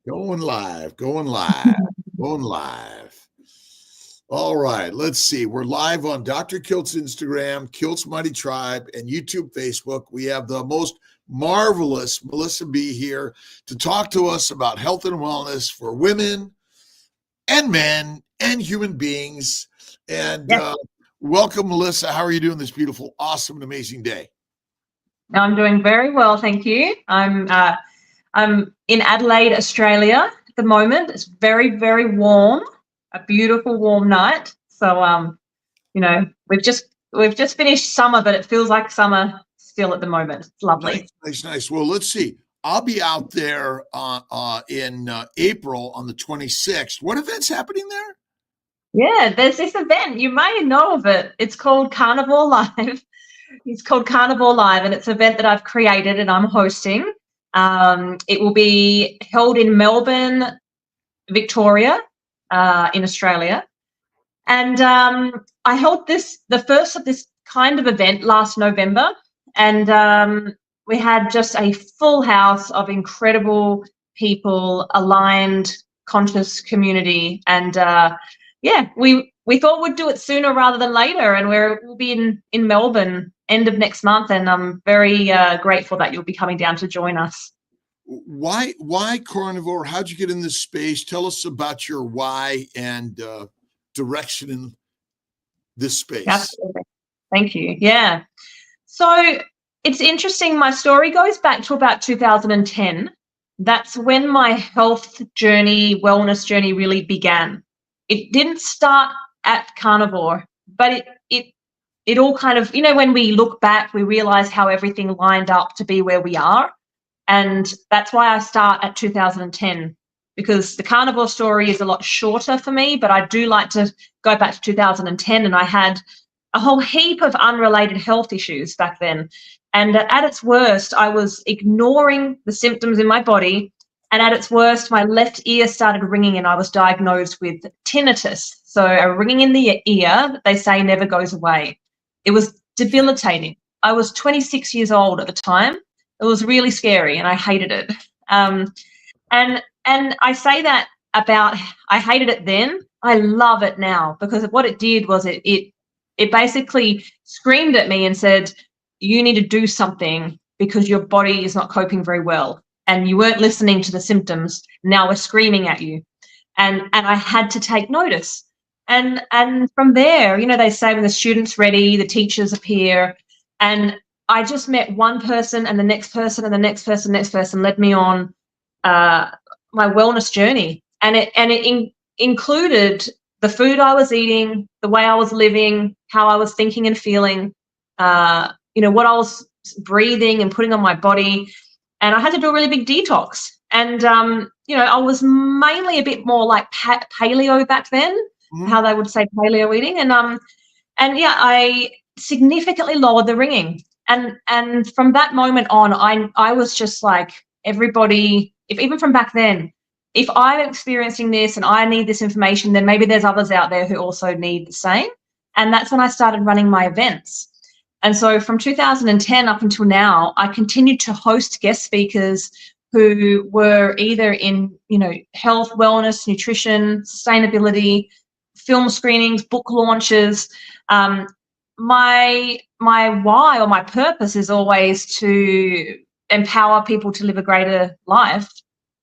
Going live, going live, going live. All right, let's see. We're live on Dr. Kilt's Instagram, Kilt's Mighty Tribe, and YouTube, Facebook. We have the most marvelous Melissa B here to talk to us about health and wellness for women and men and human beings. And welcome, Melissa. How are you doing this beautiful, awesome, and amazing day? I'm doing very well, thank you. I'm in Adelaide, Australia at the moment. It's very, very warm, a beautiful warm night. So, we've just finished summer, but it feels like summer still at the moment. It's lovely. Nice. Well, let's see. I'll be out there in April on the 26th. What event's happening there? Yeah, there's this event. You may know of it. It's called Carnivore Live. It's called Carnivore Live, and it's an event that I've created and I'm hosting. It will be held in Melbourne, Victoria, in Australia. And I held the first of this kind of event last November, and we had just a full house of incredible people, aligned, conscious community. And we thought we'd do it sooner rather than later, and we'll be in Melbourne end of next month, and I'm very grateful that you'll be coming down to join us. Why carnivore? How'd you get in this space? Tell us about your why and direction in this space. Absolutely. Thank you. Yeah. So it's interesting. My story goes back to about 2010. That's when my health journey, wellness journey really began. It didn't start at carnivore, but it all kind of, when we look back, we realize how everything lined up to be where we are. And that's why I start at 2010, because the carnivore story is a lot shorter for me, but I do like to go back to 2010, and I had a whole heap of unrelated health issues back then. And at its worst, I was ignoring the symptoms in my body. And at its worst, my left ear started ringing, and I was diagnosed with tinnitus. So a ringing in the ear that they say never goes away. It was debilitating. I was 26 years old at the time. It was really scary, and I hated it. And I say that about, I hated it then. I love it now, because what it did was it basically screamed at me and said, you need to do something because your body is not coping very well, and you weren't listening to the symptoms. Now we're screaming at you. And I had to take notice. And from there, they say when the student's ready, the teachers appear. And I just met one person, and the next person, and the next person led me on my wellness journey. And it included the food I was eating, the way I was living, how I was thinking and feeling, what I was breathing and putting on my body. And I had to do a really big detox. And, I was mainly a bit more like paleo back then, how they would say paleo eating. And I significantly lowered the ringing. And from that moment on, I was just like everybody, even from back then, if I'm experiencing this and I need this information, then maybe there's others out there who also need the same. And that's when I started running my events. And so from 2010 up until now, I continued to host guest speakers who were either in, health, wellness, nutrition, sustainability, film screenings, book launches. My why or my purpose is always to empower people to live a greater life.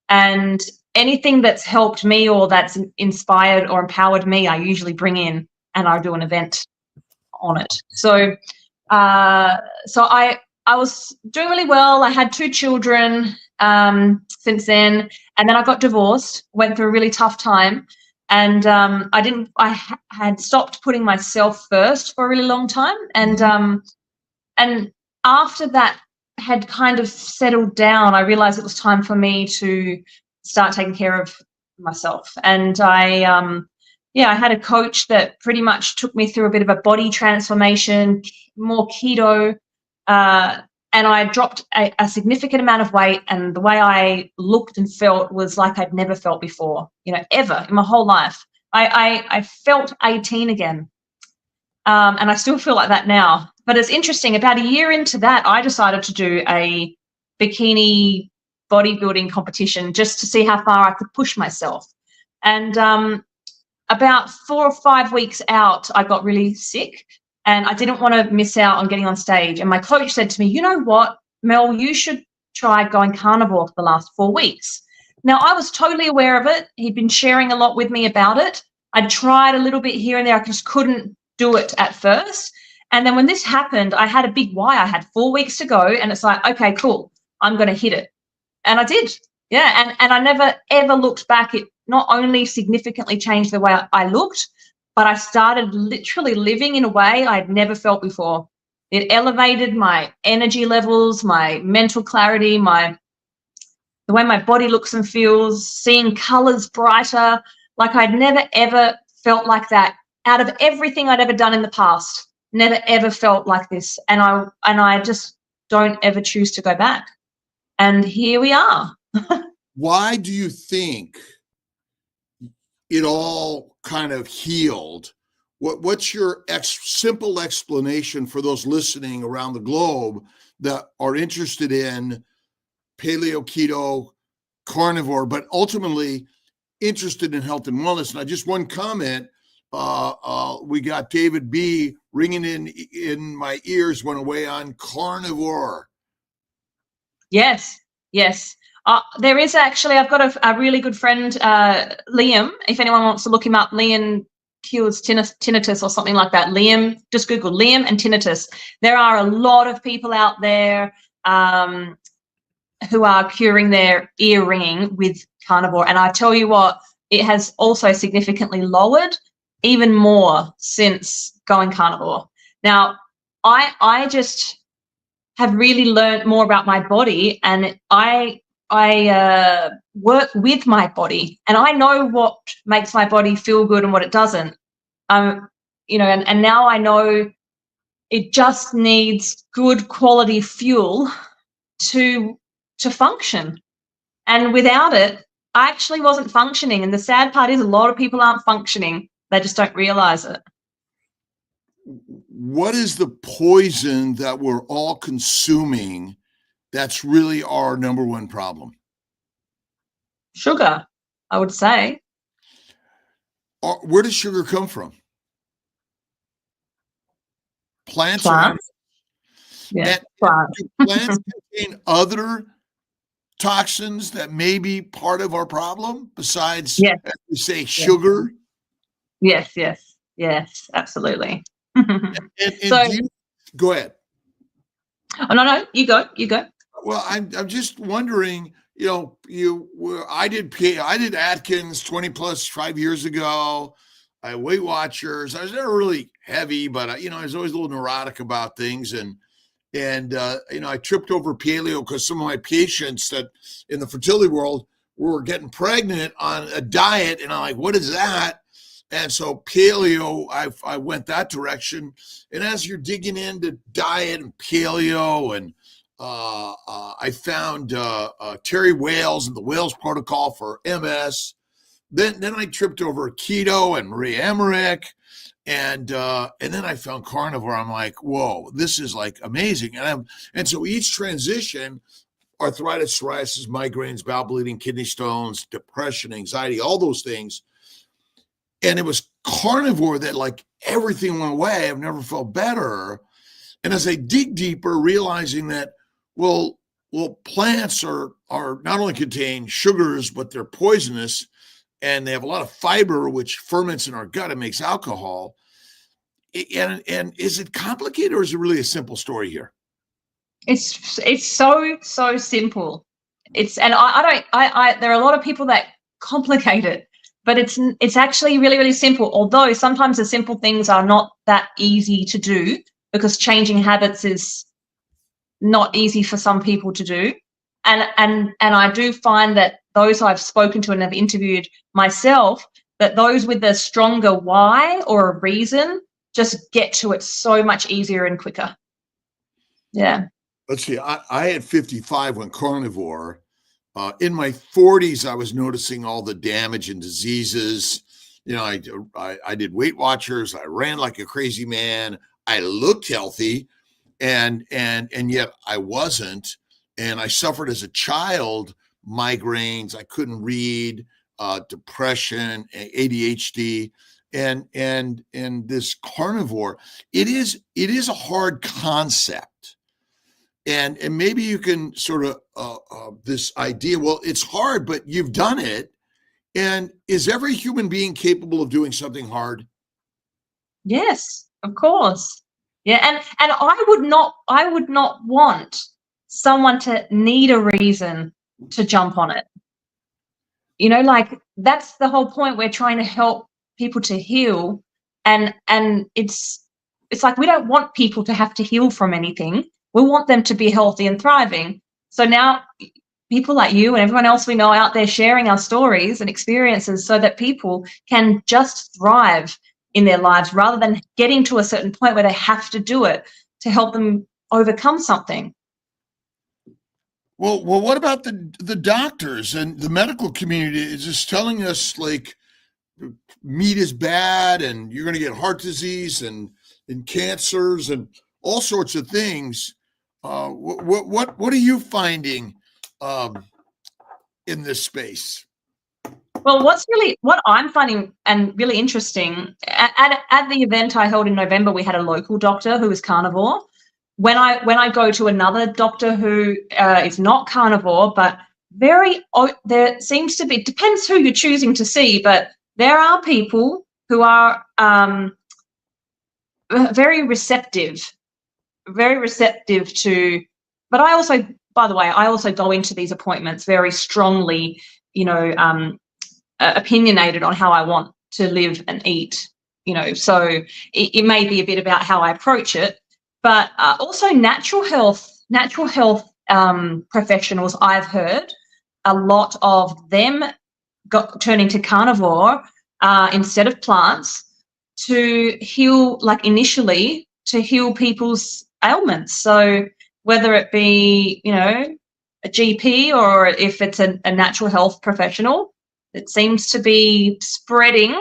And anything that's helped me or that's inspired or empowered me, I usually bring in, and I do an event on it. So I was doing really well. I had 2 children since then, and then I got divorced, went through a really tough time. And I had stopped putting myself first for a really long time. And after that had kind of settled down, I realized it was time for me to start taking care of myself. And I had a coach that pretty much took me through a bit of a body transformation, more keto, and I dropped a significant amount of weight, and the way I looked and felt was like I'd never felt before, ever in my whole life. I felt 18 again, and I still feel like that now. But it's interesting, about a year into that, I decided to do a bikini bodybuilding competition just to see how far I could push myself. And about 4 or 5 weeks out, I got really sick and I didn't want to miss out on getting on stage. And my coach said to me, you know what, Mel, you should try going carnivore for the last 4 weeks. Now, I was totally aware of it. He'd been sharing a lot with me about it. I'd tried a little bit here and there. I just couldn't do it at first. And then when this happened, I had a big why. I had 4 weeks to go and it's like, okay, cool, I'm going to hit it. And I did. Yeah. And I never, ever looked back. It not only significantly changed the way I looked, but I started literally living in a way I'd never felt before. It elevated my energy levels, my mental clarity, the way my body looks and feels, seeing colors brighter. Like I'd never, ever felt like that out of everything I'd ever done in the past. Never, ever felt like this. And I just don't ever choose to go back. And here we are. Why do you think it all kind of healed? What's your simple explanation for those listening around the globe that are interested in paleo, keto, carnivore, but ultimately interested in health and wellness? And I just one comment, we got David B ringing in my ears, went away on carnivore. Yes. There is actually, I've got a really good friend, Liam, if anyone wants to look him up, Liam cures tinnitus or something like that. Liam, just Google Liam and tinnitus. There are a lot of people out there who are curing their ear ringing with carnivore. And I tell you what, it has also significantly lowered even more since going carnivore. Now, I just have really learned more about my body, and I work with my body, and I know what makes my body feel good and what it doesn't. And now I know it just needs good quality fuel to function. And without it, I actually wasn't functioning. And the sad part is a lot of people aren't functioning. They just don't realize it. What is the poison that we're all consuming that's really our number one problem? Sugar, I would say. Where does sugar come from? Plants. Yeah. Do plants contain other toxins that may be part of our problem besides, as we say, sugar? Yes, absolutely. Go ahead. Oh, no, you go. Well, I'm just wondering, I did Atkins 5 years ago. I Weight Watchers. I was never really heavy, but I was always a little neurotic about things. And I tripped over paleo because some of my patients that in the fertility world were getting pregnant on a diet. And I'm like, what is that? And so paleo, I went that direction. And as you're digging into diet and paleo, and I found Terry Wales and the Wales Protocol for MS. Then I tripped over keto and Maria Emmerich. And then I found carnivore. I'm like, whoa, this is like amazing. And so each transition, arthritis, psoriasis, migraines, bowel bleeding, kidney stones, depression, anxiety, all those things. And it was carnivore that like everything went away. I've never felt better. And as I dig deeper, realizing that, well, plants are not only contain sugars, but they're poisonous, and they have a lot of fiber, which ferments in our gut and makes alcohol. And is it complicated, or is it really a simple story here? It's so simple. There are a lot of people that complicate it, but it's actually really, really simple. Although sometimes the simple things are not that easy to do, because changing habits is not easy for some people to do. And I do find that those I've spoken to and have interviewed myself, that those with a stronger why or a reason just get to it so much easier and quicker. Yeah. Let's see. I had 55 when carnivore. In my 40s, I was noticing all the damage and diseases. I did Weight Watchers. I ran like a crazy man. I looked healthy, and yet I wasn't. And I suffered as a child migraines. I couldn't read, depression, ADHD, and this carnivore. It is a hard concept. And maybe you can sort of this idea, well, it's hard, but you've done it. And is every human being capable of doing something hard? Yes, of course. Yeah, and I would not want someone to need a reason to jump on it. You know, like that's the whole point. We're trying to help people to heal, and it's like we don't want people to have to heal from anything. We want them to be healthy and thriving. So now people like you and everyone else we know out there sharing our stories and experiences so that people can just thrive in their lives rather than getting to a certain point where they have to do it to help them overcome something. Well, what about the doctors and the medical community is just telling us like meat is bad and you're going to get heart disease and cancers and all sorts of things. What are you finding in this space? Well, what I'm finding and really interesting at the event I held in November, we had a local doctor who was carnivore. When I go to another doctor who is not carnivore, but there seems to be, depends who you're choosing to see, but there are people who are very receptive to, but I also, by the way, I also go into these appointments very strongly, opinionated on how I want to live and eat, so it may be a bit about how I approach it, but also natural health professionals, I've heard a lot of them turning to carnivore instead of plants to heal, like initially to heal people's ailments. So whether it be, a GP or if it's a natural health professional, it seems to be spreading,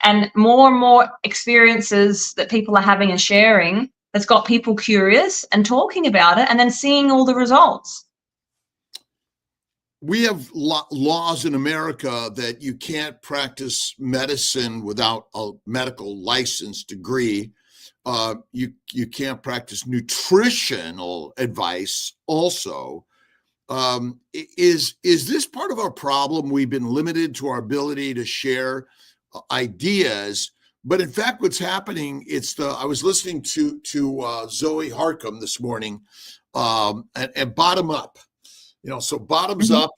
and more experiences that people are having and sharing has got people curious and talking about it and then seeing all the results. We have laws in America that you can't practice medicine without a medical license degree. You can't practice nutritional advice also. Is this part of our problem? We've been limited to our ability to share ideas, but in fact, what's happening, I was listening to Zoe Harcum this morning, and bottom up, so bottoms up,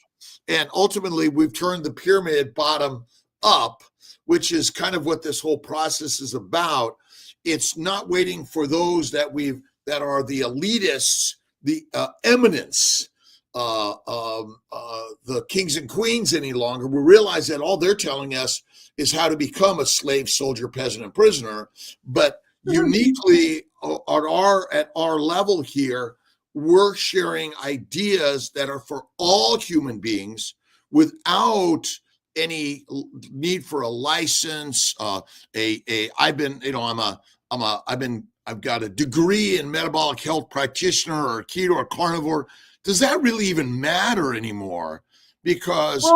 and ultimately we've turned the pyramid bottom up, which is kind of what this whole process is about. It's not waiting for those that are the elitists, the eminence, the kings and queens any longer. We realize that all they're telling us is how to become a slave, soldier, peasant, and prisoner. But uniquely at our level here, we're sharing ideas that are for all human beings without any need for a license. I've got a degree in metabolic health practitioner or keto or carnivore. Does that really even matter anymore? Because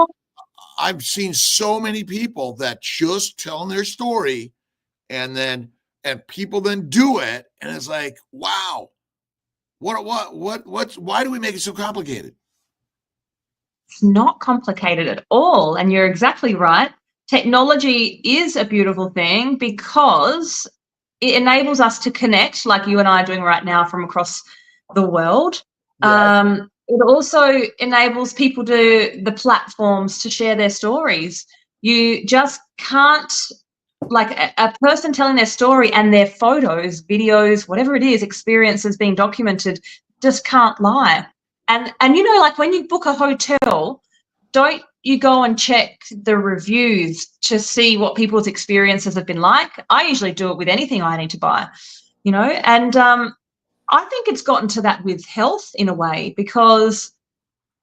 I've seen so many people that just telling their story and people then do it. And it's like, wow, why do we make it so complicated? It's not complicated at all. And you're exactly right. Technology is a beautiful thing because it enables us to connect, like you and I are doing right now from across the world. Yes. It also enables people the platforms to share their stories. You just can't, like a person telling their story and their photos, videos, whatever it is, experiences being documented, just can't lie. And like when you book a hotel, don't you go and check the reviews to see what people's experiences have been like? I usually do it with anything I need to buy, and I think it's gotten to that with health in a way, because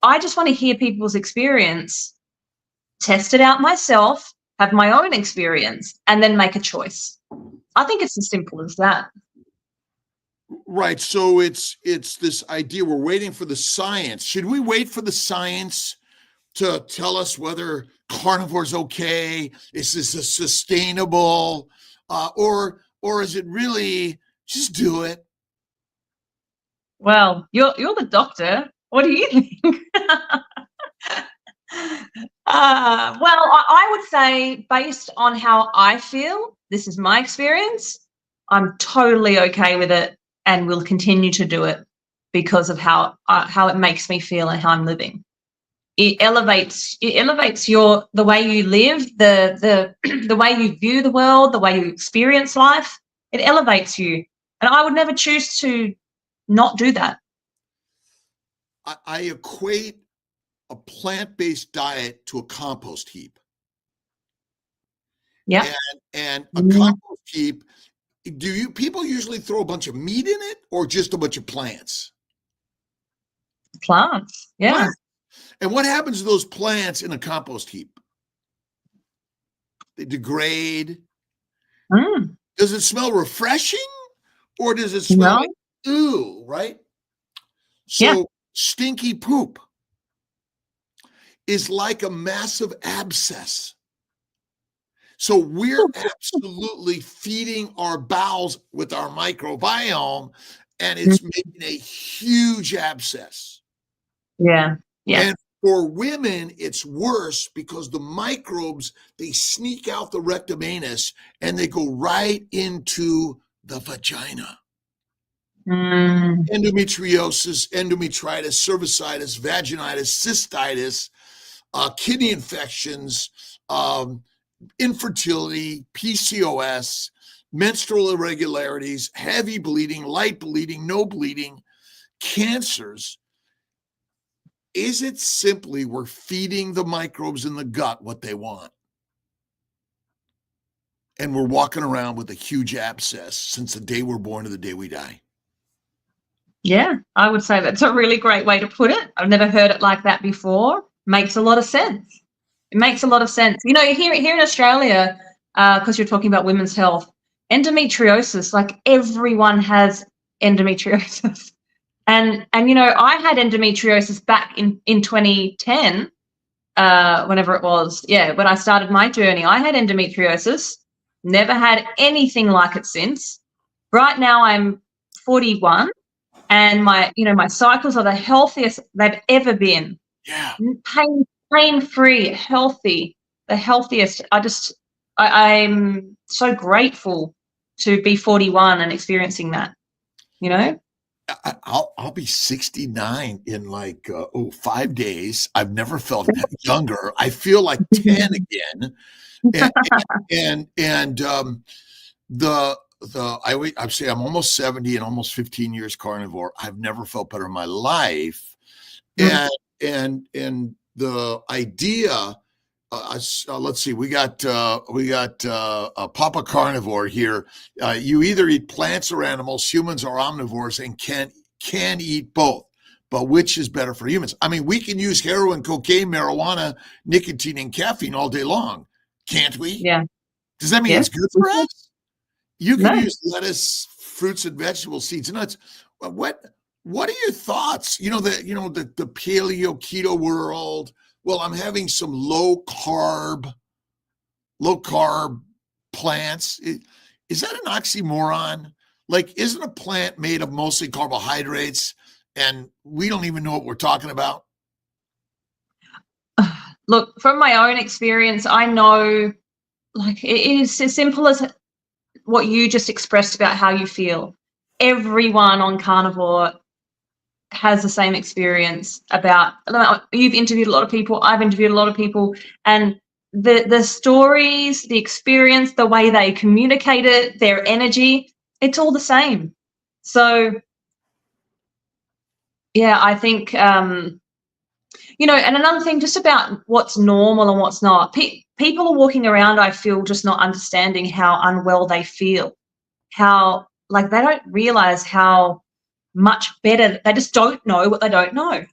I just want to hear people's experience, test it out myself, have my own experience, and then make a choice. I think it's as simple as that. Right. So it's this idea we're waiting for the science. Should we wait for the science to tell us whether carnivore is okay? Is this a sustainable, or is it really just do it? Well, you're the doctor. What do you think? Well, I would say, based on how I feel, this is my experience, I'm totally okay with it and will continue to do it because of how it makes me feel and how I'm living. It elevates the way you live, the the way you view the world, the way you experience life. It elevates you, and I would never choose to not do that. I equate a plant-based diet to a compost heap. Yeah. And a compost heap, do people usually throw a bunch of meat in it or just a bunch of plants? Plants. Yeah. Plants. And what happens to those plants in a compost heap? They degrade. Does it smell refreshing or does it smell like ooh, right? So stinky poop is like a massive abscess. So we're absolutely feeding our bowels with our microbiome, and it's making a huge abscess. Yeah. Yeah. And for women, it's worse because the microbes, they sneak out the rectum anus and they go right into the vagina. Endometriosis, endometritis, cervicitis, vaginitis, cystitis, kidney infections, infertility, PCOS, menstrual irregularities, heavy bleeding, light bleeding, no bleeding, cancers. Is it simply we're feeding the microbes in the gut what they want? And we're walking around with a huge abscess since the day we're born to the day we die. Yeah, I would say that's a really great way to put it. I've never heard it like that before. Makes a lot of sense. It makes a lot of sense. You know, here in Australia, because you're talking about women's health, endometriosis, like everyone has endometriosis. And you know, I had endometriosis back in 2010, whenever it was. Yeah, when I started my journey, I had endometriosis. Never had anything like it since. Right now I'm 41. And my cycles are the healthiest they've ever been. Yeah. Pain-free, healthy, the healthiest. I'm so grateful to be 41 and experiencing that, you know? I'll be 69 in like 5 days. I've never felt younger. I feel like 10 again. And I say I'm almost 70 and almost 15 years carnivore. I've never felt better in my life. And the idea, let's see, we got Papa Carnivore here. You either eat plants or animals, humans are omnivores, and can eat both. But which is better for humans? I mean, we can use heroin, cocaine, marijuana, nicotine, and caffeine all day long, can't we? Yeah. Does that mean it's good for us? You can use lettuce, fruits and vegetables, seeds and nuts. What are your thoughts? The paleo keto world. Well, I'm having some low carb plants. Is that an oxymoron? Like, isn't a plant made of mostly carbohydrates and we don't even know what we're talking about? Look, from my own experience, I know, like, it is as simple as what you just expressed about how you feel. Everyone on carnivore has the same experience. You've interviewed a lot of people, I've interviewed a lot of people, and the stories, the experience, the way they communicate it, their energy, it's all the same. So yeah, I think and another thing, just about what's normal and what's not. People are walking around, I feel, just not understanding how unwell they feel, how, like, they don't realize how much better, they just don't know what they don't know.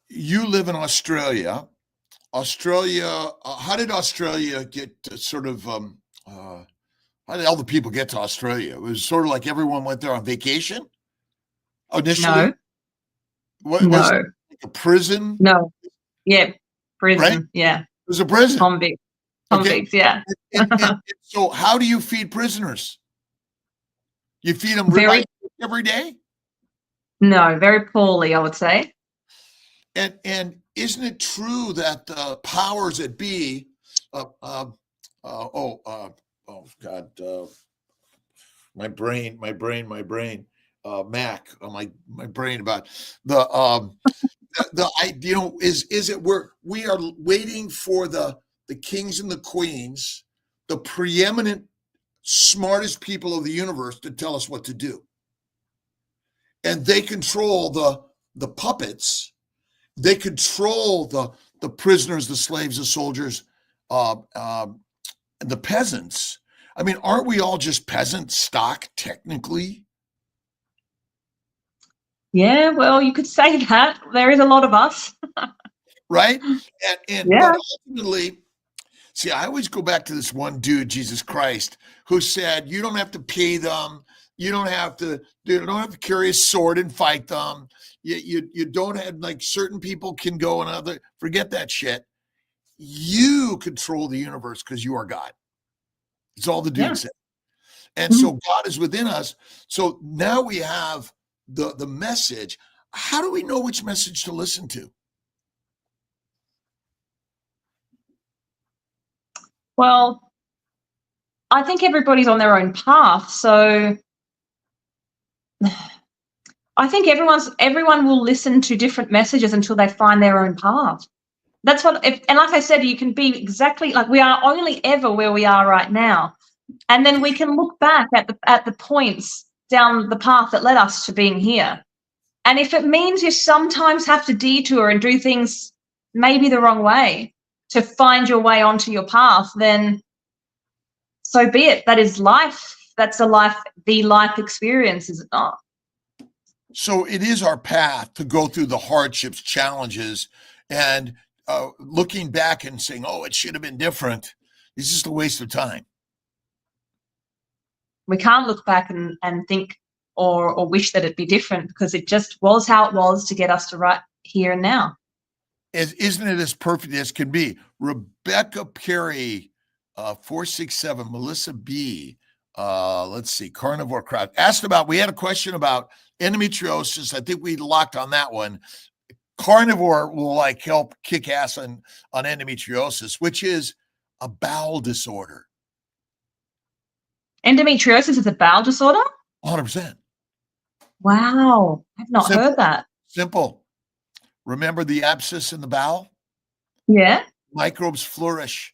You live in Australia. How did Australia get sort of, how did all the people get to Australia? It was sort of like everyone went there on vacation initially? No. a prison, No. Yeah. right? Prison. Yeah. There's a prison. Convict. Okay. Convicts. Yeah. And so how do you feed prisoners? You feed them ribeye Very, every day? no, very poorly, I would say. And isn't it true that the powers that be, oh God, my brain, Mac, my brain about is it we are waiting for the kings and the queens, the preeminent smartest people of the universe to tell us what to do, and they control the puppets. They control the prisoners, the slaves, the soldiers, the peasants. I mean, aren't we all just peasant stock technically? Yeah, well, you could say that. There is a lot of us. Right? And Yeah. but ultimately, see, I always go back to this one dude, Jesus Christ, who said, you don't have to pay them. You don't have to carry a sword and fight them. You don't have, like, certain people can go and other, forget that shit. You control the universe because you are God. It's all the dude Yeah. said. And so God is within us. So now we have the message. How do we know which message to listen to? Well, I think everybody's on their own path. So I think everyone will listen to different messages until they find their own path. That's what, and like I said, you can be exactly like we are only ever where we are right now. And then we can look back at the points down the path that led us to being here. And if it means you sometimes have to detour and do things maybe the wrong way to find your way onto your path, then so be it. That is life. That's the life experience, is it not? So it is our path to go through the hardships, challenges, and looking back and saying, oh, it should have been different. It's just a waste of time. We can't look back and think or wish that it'd be different, because it just was how it was to get us to right here and now. Isn't it as perfect as can be? Rebecca Perry, 467, Melissa B, let's see, Carnivore Crowd, asked about, we had a question about endometriosis. I think we locked on that one. Carnivore will like help kick ass on endometriosis, which is a bowel disorder. Endometriosis is a bowel disorder? 100%. Wow. I've not heard that. Simple. Remember the abscess in the bowel? Yeah. Microbes flourish.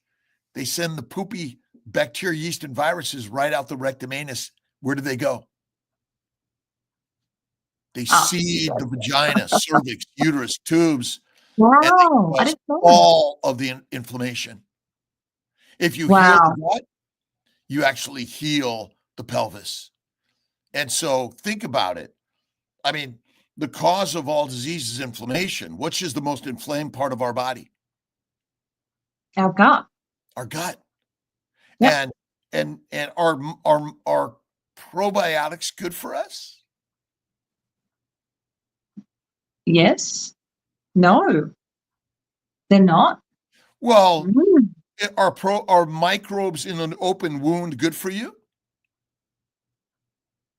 They send the poopy bacteria, yeast, and viruses right out the rectum anus. Where do they go? They seed the vagina, cervix, uterus, tubes. Wow. And all of the inflammation. If you heal the gut, you actually heal the pelvis. And so think about it. I mean, the cause of all disease is inflammation. Which is the most inflamed part of our body? Our gut. Our gut. Yep. And are probiotics good for us? Yes. No. They're not. Well, are microbes in an open wound good for you?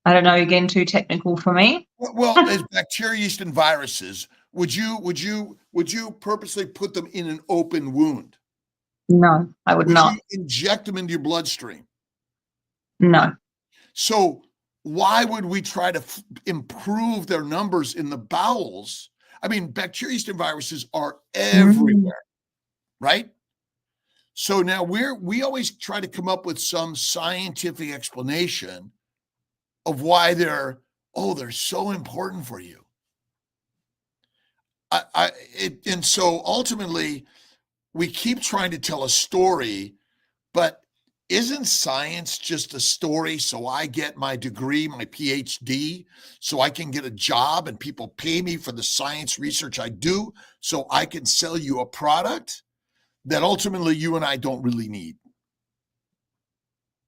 I don't know. You're getting too technical for me. Well, as bacteria, yeast, and viruses, would you purposely put them in an open wound? No, I would not. Would you inject them into your bloodstream? No. So why would we try to improve their numbers in the bowels? I mean, bacteria, yeast, and viruses are everywhere, right? So now we always try to come up with some scientific explanation of why they're so important for you. And so ultimately we keep trying to tell a story, but isn't science just a story? So I get my degree, my PhD, so I can get a job and people pay me for the science research I do, so I can sell you a product that ultimately you and I don't really need.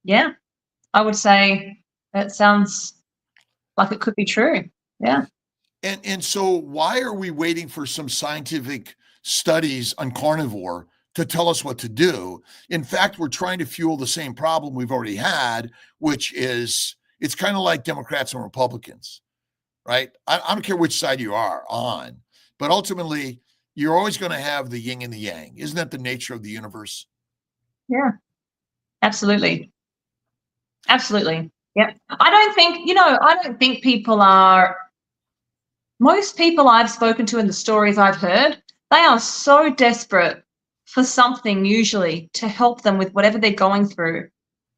Yeah, I would say that sounds like it could be true. Yeah. And so why are we waiting for some scientific studies on carnivore to tell us what to do? In fact, we're trying to fuel the same problem we've already had, which is it's kind of like Democrats and Republicans, right? I don't care which side you are on, but ultimately you're always going to have the yin and the yang. Isn't that the nature of the universe? Yeah, absolutely. Absolutely. Yeah. I don't think people are, most people I've spoken to in the stories I've heard, they are so desperate for something usually to help them with whatever they're going through.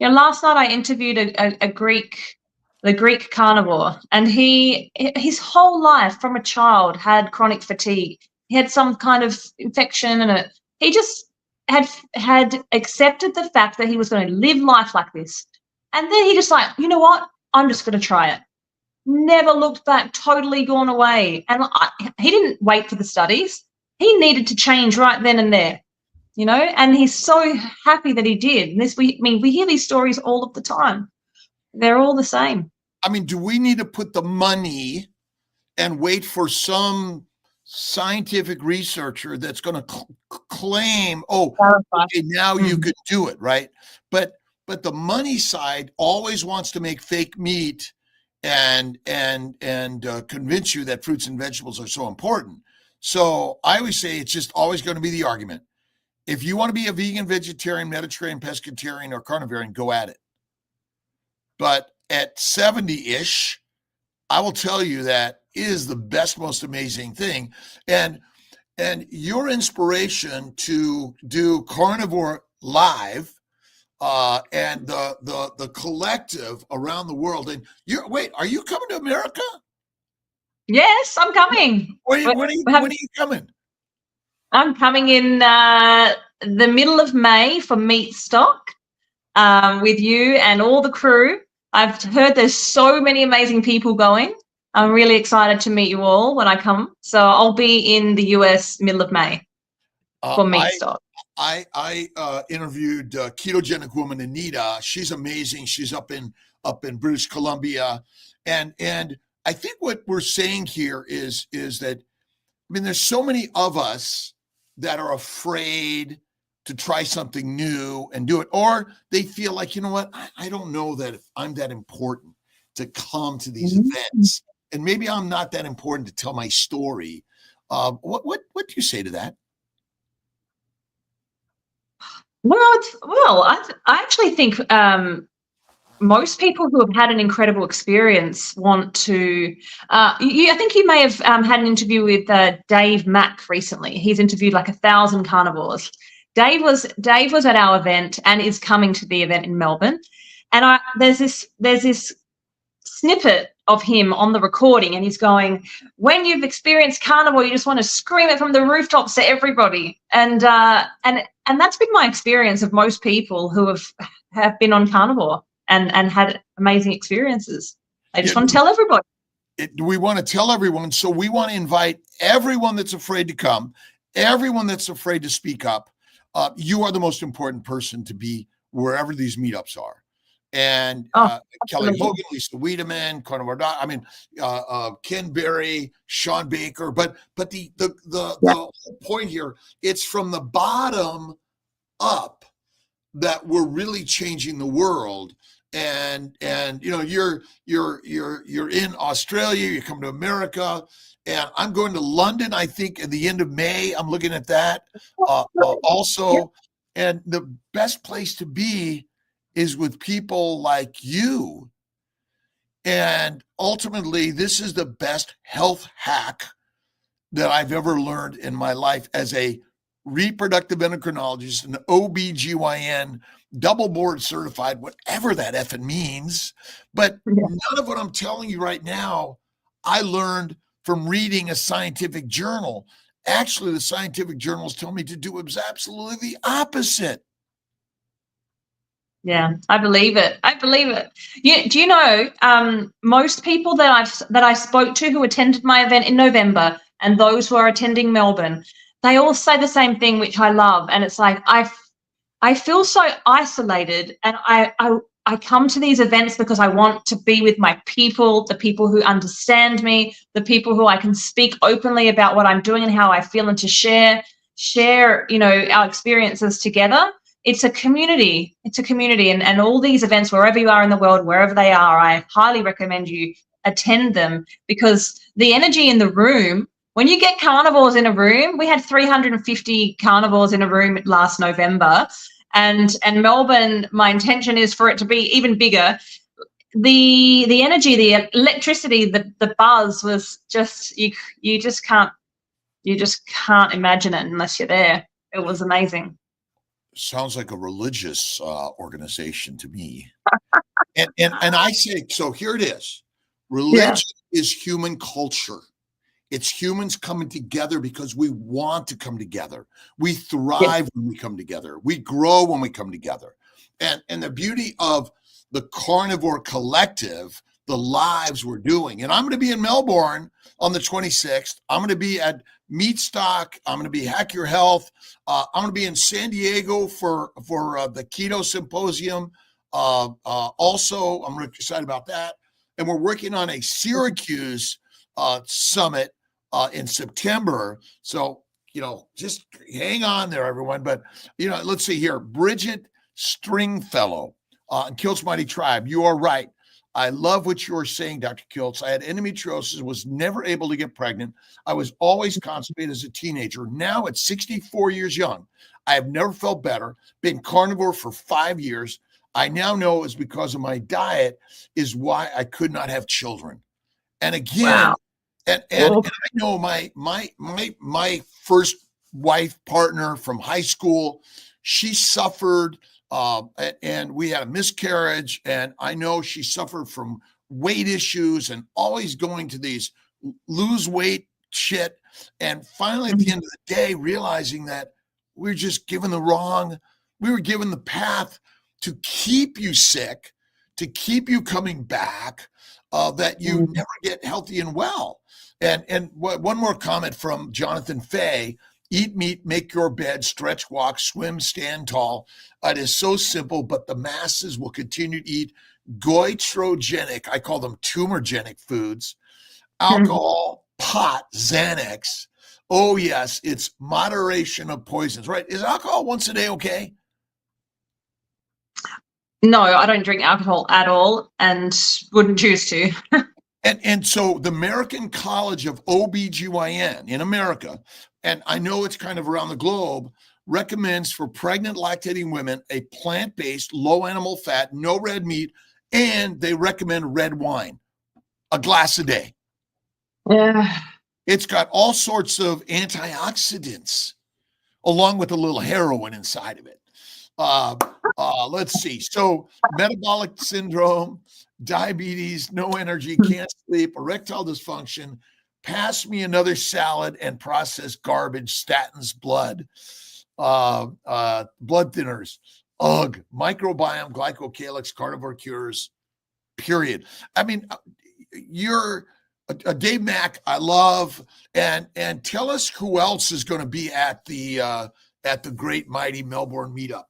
Last night I interviewed the Greek carnivore, and his whole life from a child had chronic fatigue. He had some kind of infection, and he just had accepted the fact that he was going to live life like this. And then he just like, you know what? I'm just going to try it. Never looked back, totally gone away. And he didn't wait for the studies. He needed to change right then and there, and he's so happy that he did. And we hear these stories all of the time. They're all the same. I mean, do we need to put the money and wait for some scientific researcher that's going to claim, okay, now you can do it, right? But the money side always wants to make fake meat and convince you that fruits and vegetables are so important. So I always say it's just always going to be the argument. If you want to be a vegan, vegetarian, Mediterranean, pescatarian, or carnivorian, go at it. But at 70-ish, I will tell you that is the best, most amazing thing. And your inspiration to do Carnivore Live and the collective around the world. And are you coming to America? Yes, I'm coming. When are you coming? I'm coming in the middle of May for Meat Stock with you and all the crew. I've heard there's so many amazing people going. I'm really excited to meet you all when I come. So I'll be in the US middle of May for Meat Stock. I interviewed ketogenic woman Anita. She's amazing. She's up in British Columbia, and I think what we're saying here is that, I mean, there's so many of us that are afraid to try something new and do it, or they feel like, you know what, I don't know that if I'm that important to come to these events, and maybe I'm not that important to tell my story. What do you say to that? Well, I actually think most people who have had an incredible experience want to. I think you may have had an interview with Dave Mack recently. He's interviewed like 1,000 carnivores. Dave was at our event and is coming to the event in Melbourne. And there's this snippet of him on the recording, and he's going, when you've experienced carnivore, you just want to scream it from the rooftops to everybody. And that's been my experience of most people who have been on carnivore and had amazing experiences. I just want to tell everybody. We want to tell everyone. So we want to invite everyone that's afraid to come, everyone that's afraid to speak up. You are the most important person to be wherever these meetups are. And Kelly Hogan, Lisa Wiedemann, Carnivore, Ken Berry, Sean Baker. But the whole point here, it's from the bottom up that we're really changing the world. And you're in Australia, you come to America, and I'm going to London, I think, at the end of May. I'm looking at that also. And the best place to be is with people like you. And ultimately, this is the best health hack that I've ever learned in my life as a reproductive endocrinologist, an OBGYN, double board certified, whatever that effing means. But none of what I'm telling you right now, I learned from reading a scientific journal. Actually, the scientific journals tell me to do absolutely the opposite. Yeah, I believe it. Yeah, do you know, most people that I spoke to who attended my event in November and those who are attending Melbourne, they all say the same thing, which I love. And it's like, I feel so isolated, and I I come to these events because I want to be with my people, the people who understand me, the people who I can speak openly about what I'm doing and how I feel, and to share, you know, our experiences together. It's a community. It's a community. And all these events, wherever you are in the world, wherever they are, I highly recommend you attend them, because the energy in the room, when you get carnivores in a room, we had 350 carnivores in a room last November. And Melbourne, my intention is for it to be even bigger. The energy, the electricity, the buzz was just, you just can't imagine it unless you're there. It was amazing. Sounds like a religious organization to me. And I say, so here it is. Religion is human culture. It's humans coming together because we want to come together. We thrive when we come together. We grow when we come together. And the beauty of the Carnivore Collective, the lives we're doing. And I'm going to be in Melbourne on the 26th. I'm going to be at Meatstock. I'm going to be Hack Your Health. I'm going to be in San Diego for the Keto Symposium. Also, I'm really excited about that. And we're working on a Syracuse summit in September. So, you know, just hang on there, everyone. But, you know, let's see here. Bridget Stringfellow in Kilt's Mighty Tribe. You are right. I love what you were saying, Dr. Kiltz. I had endometriosis, was never able to get pregnant. I was always constipated as a teenager. Now at 64 years young, I have never felt better. Been carnivore for 5 years. I now know it's because of my diet is why I could not have children. And again, and I know my first wife partner from high school, she suffered and we had a miscarriage, and I know she suffered from weight issues and always going to these lose weight shit. And finally, at the end of the day, realizing that we were given the path to keep you sick, to keep you coming back, that you never get healthy and well. And one more comment from Jonathan Fay: eat meat, make your bed, stretch, walk, swim, stand tall. It is so simple, but the masses will continue to eat goitrogenic, I call them tumorgenic foods, alcohol, pot, Xanax. Oh, yes, it's moderation of poisons, right? Is alcohol once a day okay? No, I don't drink alcohol at all and wouldn't choose to. And so the American College of OBGYN in America, and I know it's kind of around the globe, recommends for pregnant lactating women a plant-based, low animal fat, no red meat, and they recommend red wine, a glass a day. Yeah. It's got all sorts of antioxidants, along with a little heroin inside of it. Let's see. So metabolic syndrome, diabetes, no energy, can't sleep, erectile dysfunction, pass me another salad and processed garbage, statins, blood thinners, ugh, microbiome, glycocalyx, carnivore cures, period. I mean, you're a Dave Mack, I love, and tell us who else is going to be at the Great Mighty Melbourne meetup.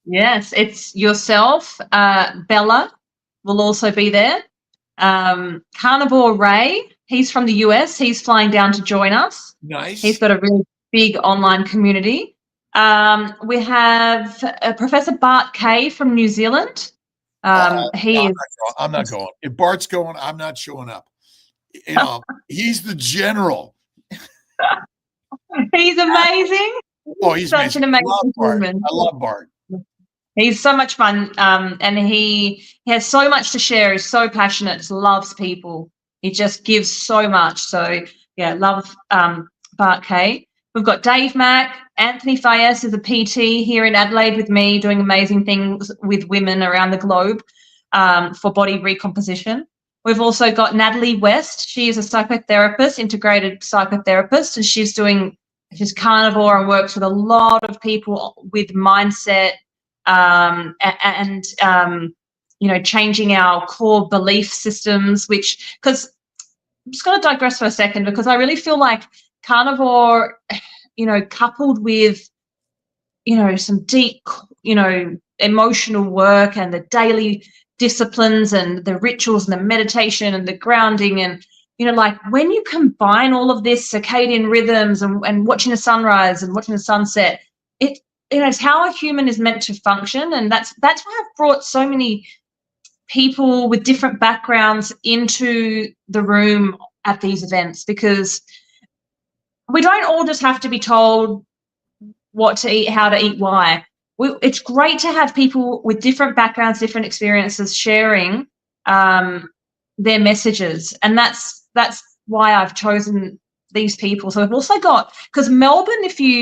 Yes, it's yourself. Bella will also be there. Carnivore Ray, he's from the US. He's flying down to join us. Nice. He's got a really big online community. We have Professor Bart Kay from New Zealand. I'm not going. If Bart's going, I'm not showing up. You know, he's the general. He's amazing. Oh, he's such amazing. an amazing human. I love Bart. He's so much fun, and he has so much to share. He's so passionate, just loves people. He just gives so much. So, yeah, love Bart Kay. We've got Dave Mack. Anthony Fayez is a PT here in Adelaide with me, doing amazing things with women around the globe for body recomposition. We've also got Natalie West. She is a psychotherapist, integrated psychotherapist, and she's carnivore and works with a lot of people with mindset, and you know, changing our core belief systems, because I'm just going to digress for a second, because I really feel like carnivore, you know, coupled with, you know, some deep, you know, emotional work and the daily disciplines and the rituals and the meditation and the grounding, and like when you combine all of this, circadian rhythms and watching the sunrise and watching the sunset, it's how a human is meant to function. And that's why I've brought so many people with different backgrounds into the room at these events, because we don't all just have to be told what to eat, how to eat, why. It's great to have people with different backgrounds, different experiences sharing their messages, and that's why I've chosen these people. So we've also got, because Melbourne,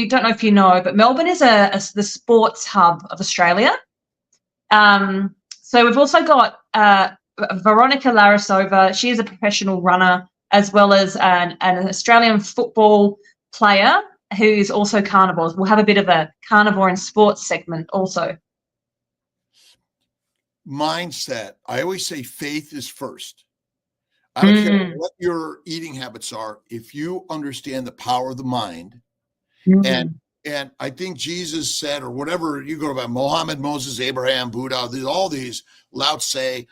don't know if you know, but Melbourne is the sports hub of Australia. So we've also got Veronica Larasova. She is a professional runner, as well as an Australian football player who is also carnivores. We'll have a bit of a carnivore and sports segment also. Mindset. I always say faith is first. I don't care what your eating habits are. If you understand the power of the mind, and I think Jesus said, or whatever you go about, Mohammed, Moses, Abraham, Buddha, all these, Lao Tse,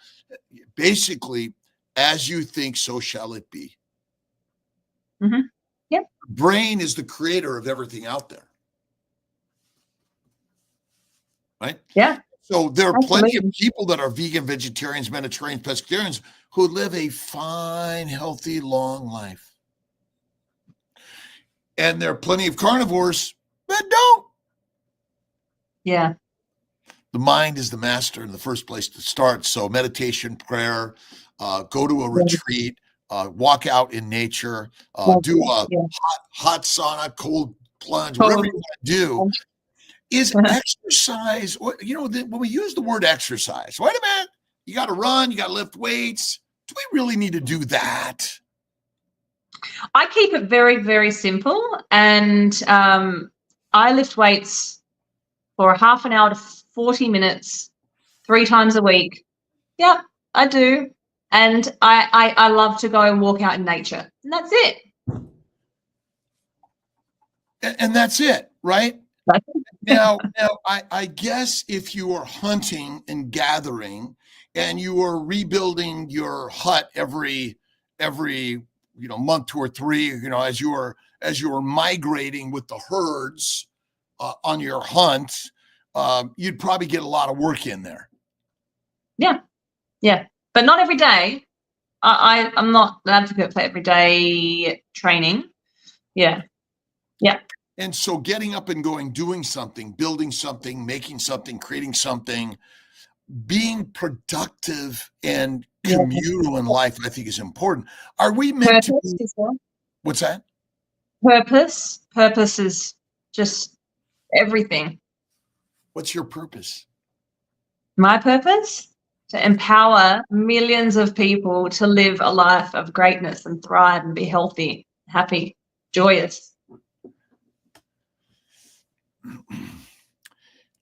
basically, as you think, so shall it be. Yep. Brain is the creator of everything out there. Right? Yeah. So there are plenty of people that are vegan, vegetarians, Mediterraneans, pescatarians who live a fine, healthy, long life. And there are plenty of carnivores that don't. Yeah. The mind is the master in the first place to start. So meditation, prayer, go to a retreat, walk out in nature, do a hot sauna, cold plunge, whatever you want to do. Is exercise, when we use the word exercise, wait a minute, you got to run, you got to lift weights. Do we really need to do that? I keep it very, very simple. And I lift weights for half an hour to 40 minutes, 3 times a week. Yeah, I do. And I love to go and walk out in nature. And that's it. And that's it, right? Now, I guess if you are hunting and gathering and you are rebuilding your hut every month, 2 or 3, as you are migrating with the herds on your hunt, you'd probably get a lot of work in there. Yeah, but not every day. I'm not an advocate for everyday training. Yeah. And so getting up and going, doing something, building something, making something, creating something, being productive and communal in life, I think is important. Are we meant to be, what's that? Purpose. Purpose is just everything. What's your purpose? My purpose? To empower millions of people to live a life of greatness and thrive and be healthy, happy, joyous.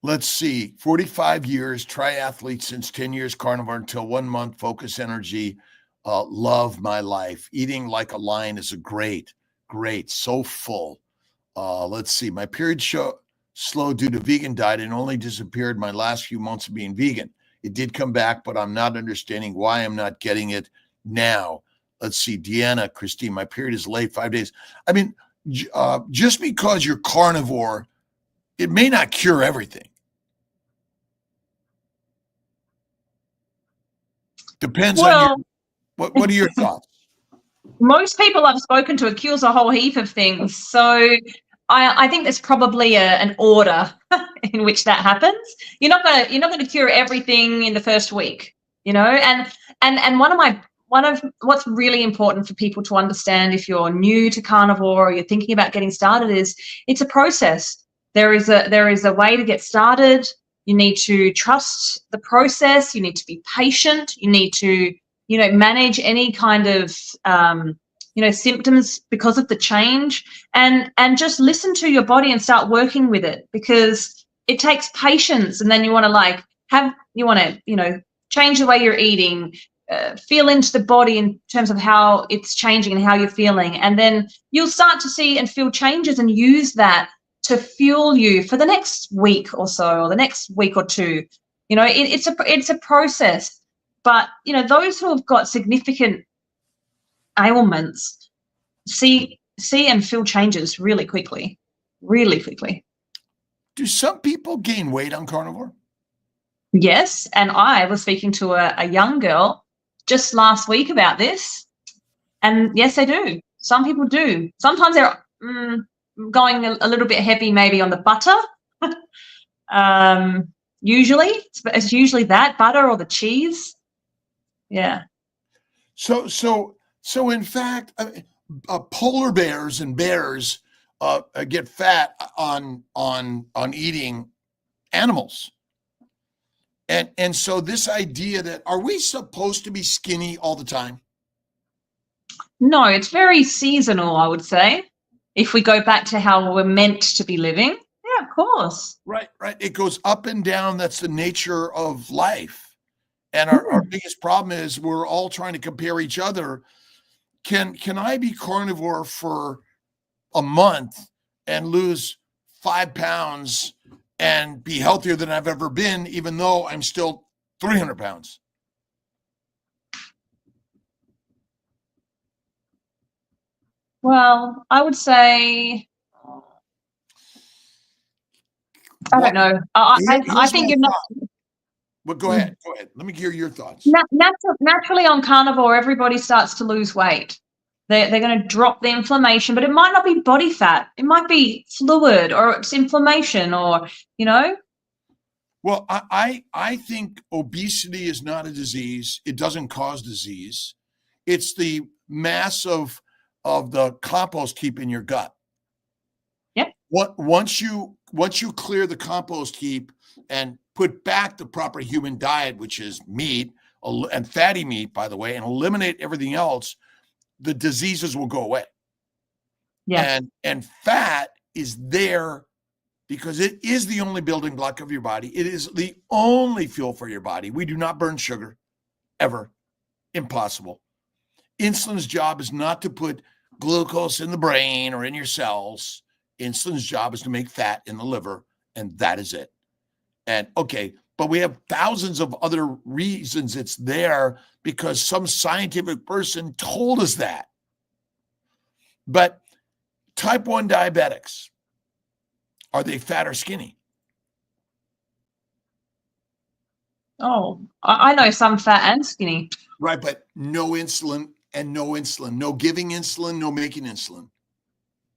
Let's see, 45 years, triathlete since 10 years, carnivore until 1 month, focus energy, love my life. Eating like a lion is a great, so full. Let's see, my period slow due to vegan diet and only disappeared my last few months of being vegan. It did come back, but I'm not understanding why I'm not getting it now. Let's see, Deanna, Christine, my period is late, 5 days. I mean, just because you're carnivore, it may not cure everything. Depends on what are your thoughts? Most people I've spoken to, it cures a whole heap of things. So I think there's probably an order in which that happens. You're not going to cure everything in the first week, And one of what's really important for people to understand, if you're new to carnivore or you're thinking about getting started, is it's a process. There is a way to get started. You need to trust the process. You need to be patient. You need to, manage any kind of, symptoms because of the change, and just listen to your body and start working with it, because it takes patience. And then you want to change the way you're eating, feel into the body in terms of how it's changing and how you're feeling. And then you'll start to see and feel changes and use that to fuel you for the next week or so, or the next week or two. You know, it's a process. But, you know, those who have got significant ailments see and feel changes really quickly, really quickly. Do some people gain weight on carnivore? Yes, and I was speaking to a young girl just last week about this, and yes, they do. Some people do. Sometimes they're going a little bit heavy, maybe on the butter. Usually, it's usually that butter or the cheese. Yeah. So in fact, polar bears and bears get fat on eating animals. And so this idea that, are we supposed to be skinny all the time? No, it's very seasonal, I would say. If we go back to how we're meant to be living, yeah, of course. Right. It goes up and down. That's the nature of life. And our biggest problem is we're all trying to compare each other. Can I be carnivore for a month and lose 5 pounds and be healthier than I've ever been, even though I'm still 300 pounds? Well, I would say, I don't know. I think you're not. Well, go ahead. Let me hear your thoughts. Naturally, on carnivore, everybody starts to lose weight. They're going to drop the inflammation, but it might not be body fat. It might be fluid, or it's inflammation, or, you know. Well, I think obesity is not a disease. It doesn't cause disease. It's the mass of the compost heap in your gut. Yep. Once you clear the compost heap and put back the proper human diet, which is meat and fatty meat, by the way, and eliminate everything else, the diseases will go away. Yeah. And fat is there because it is the only building block of your body. It is the only fuel for your body. We do not burn sugar, ever. Impossible. Insulin's job is not to put glucose in the brain or in your cells. Insulin's job is to make fat in the liver, and that is it. And okay, but we have thousands of other reasons it's there because some scientific person told us that. But type 1 diabetics, are they fat or skinny? Oh, I know some fat and skinny. Right, but no insulin and no insulin, no giving insulin, no making insulin.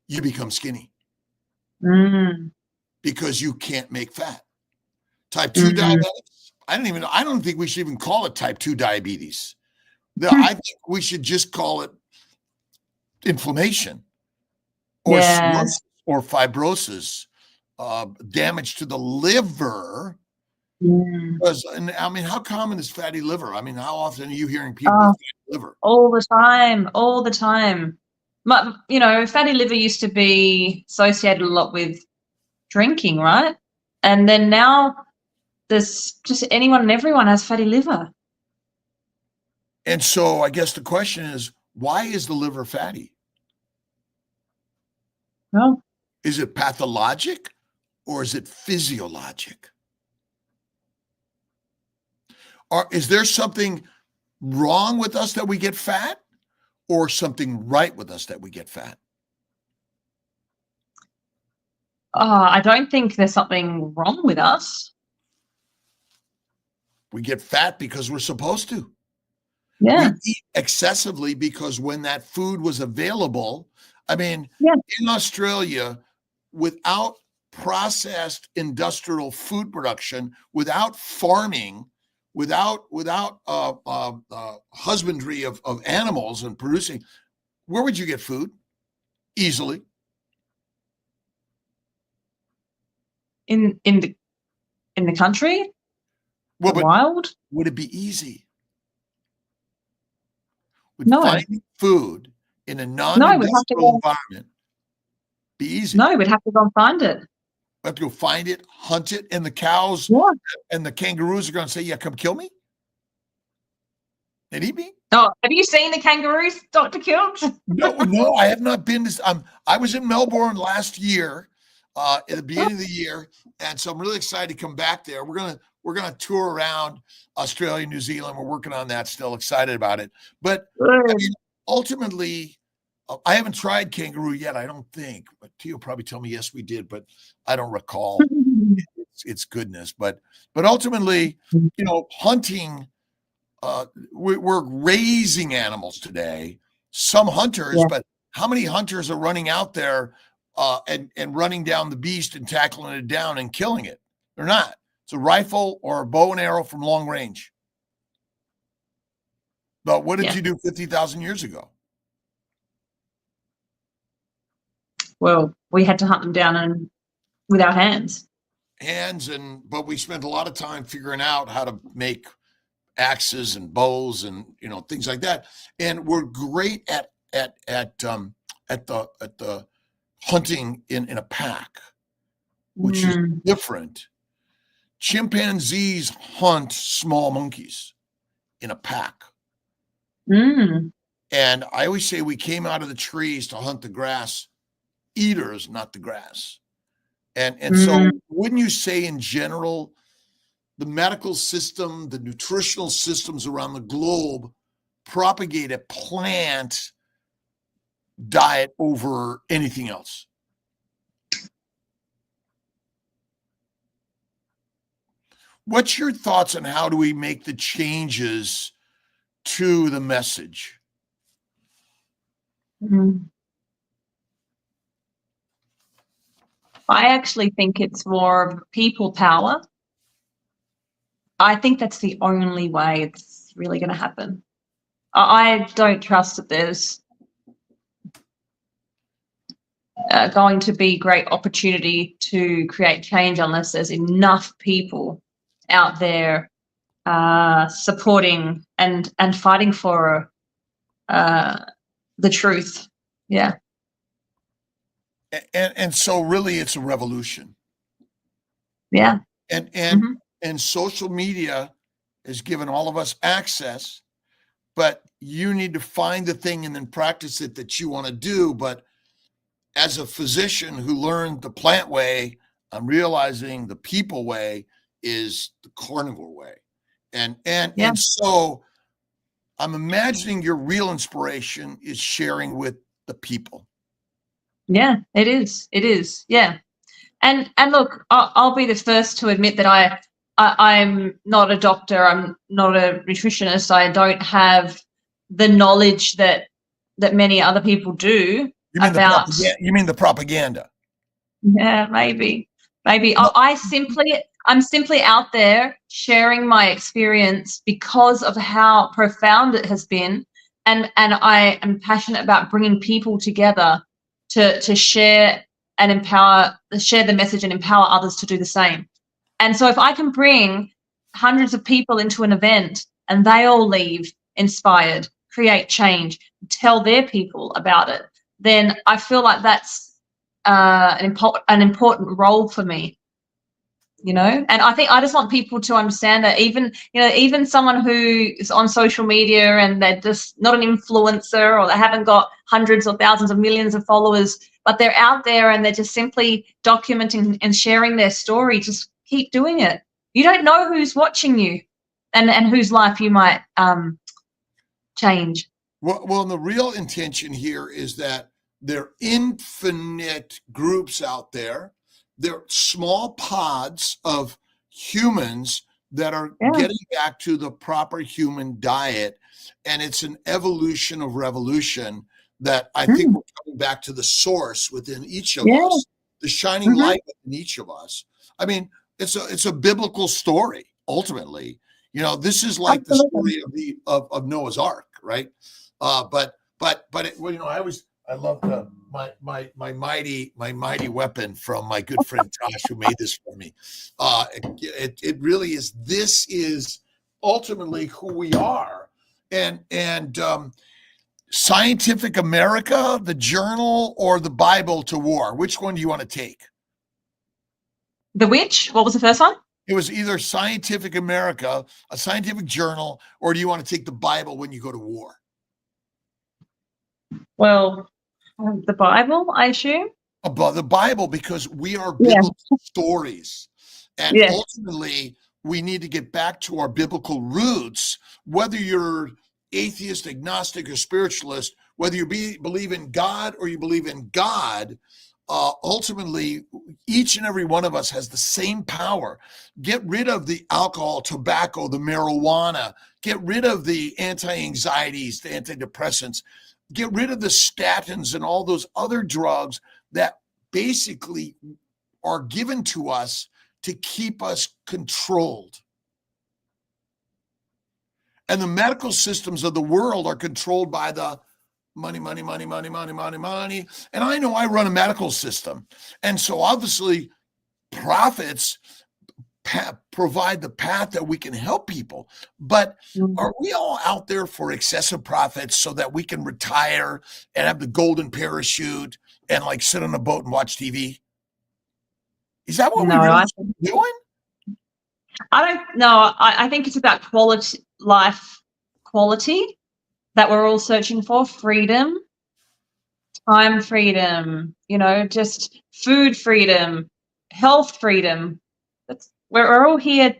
You become skinny because you can't make fat. Type 2 diabetics, I don't think we should even call it type 2 diabetes. I think we should just call it inflammation or cirrhosis or fibrosis, damage to the liver. Because, I mean, how common is fatty liver? I mean, how often are you hearing people with fatty liver? All the time. You know, fatty liver used to be associated a lot with drinking, right? And then now there's just anyone and everyone has fatty liver. And so I guess the question is, why is the liver fatty? Well, is it pathologic or is it physiologic? Or is there something wrong with us that we get fat, or something right with us that we get fat? I don't think there's something wrong with us. We get fat because we're supposed to. Yeah. We eat excessively because when that food was available, I mean, in Australia, without processed industrial food production, without farming, without husbandry of animals and producing, where would you get food? Easily. In the country? Well, but wild? Would it be easy? Would finding food in a non-industrial environment be easy? No, we'd have to go and find it. We have to go find it, hunt it, and the cows and the kangaroos are going to say, yeah, come kill me? They'd eat me? Oh, have you seen the kangaroos, Dr. Kilt? No, I have not been. I was in Melbourne last year. at the beginning of the year, and so I'm really excited to come back there. We're gonna tour around Australia, New Zealand. We're working on that still. Excited about it, but I mean, ultimately, I haven't tried kangaroo yet. I don't think, but Tio probably tell me yes, we did, but I don't recall its goodness. But ultimately, hunting. We're raising animals today. Some hunters, but how many hunters are running out there and running down the beast and tackling it down and killing it? They're not. It's a rifle or a bow and arrow from long range. But what did you do 50,000 years ago? Well, we had to hunt them down with our hands. But we spent a lot of time figuring out how to make axes and bows and things like that. And we're great at the hunting in a pack, which is different. Chimpanzees hunt small monkeys in a pack. And I always say we came out of the trees to hunt the grass eaters, not the grass. And so wouldn't you say in general, the medical system, the nutritional systems around the globe propagate a plant diet over anything else? What's your thoughts on how do we make the changes to the message? I actually think it's more of people power. I think that's the only way it's really going to happen. I don't trust that there's going to be great opportunity to create change unless there's enough people out there supporting and fighting for the truth. Yeah. And so really it's a revolution. Yeah. And social media has given all of us access, but you need to find the thing and then practice it that you want to do. But as a physician who learned the plant way, I'm realizing the people way is the carnivore way. And so I'm imagining your real inspiration is sharing with the people. Yeah, it is. It is. Yeah. And look, I'll be the first to admit that I'm not a doctor. I'm not a nutritionist. I don't have the knowledge that many other people do. You mean the propaganda? Yeah, maybe. I'm simply out there sharing my experience because of how profound it has been, and I am passionate about bringing people together to share the message and empower others to do the same. And so if I can bring hundreds of people into an event and they all leave inspired, create change, tell their people about it, then I feel like that's an important role for me, and I think I just want people to understand that even someone who is on social media and they're just not an influencer or they haven't got hundreds or thousands of millions of followers, but they're out there and they're just simply documenting and sharing their story, just keep doing it. You don't know who's watching you and whose life you might change. Well, the real intention here is that there are infinite groups out there. There are small pods of humans that are getting back to the proper human diet. And it's an evolution of revolution that I think we're coming back to the source within each of us, the shining light within each of us. I mean, it's a biblical story, ultimately. This is like the story of Noah's Ark, right? But I love my mighty weapon from my good friend Josh, who made this for me. It really is. This is ultimately who we are, and Scientific America, the journal, or the Bible to war. Which one do you want to take? The which? What was the first one? It was either Scientific America, a scientific journal, or do you want to take the Bible when you go to war? Well, the Bible, I assume. above the Bible, because we are Yeah. biblical stories. And Yeah. ultimately, we need to get back to our biblical roots, whether you're atheist, agnostic, or spiritualist, whether you believe in God or you believe in God. Ultimately, each and every one of us has the same power. Get rid of the alcohol, tobacco, the marijuana. Get rid of the anti-anxieties, the antidepressants. Get rid of the statins and all those other drugs that basically are given to us to keep us controlled. And the medical systems of the world are controlled by the money, money, money, money, money, money, money. And I know I run a medical system. And so obviously profits provide the path that we can help people. But are we all out there for excessive profits so that we can retire and have the golden parachute and like sit on a boat and watch TV? Is that what we really doing? I don't know. I think it's about life quality that we're all searching for. Freedom, time freedom, just food freedom, health freedom. We're all here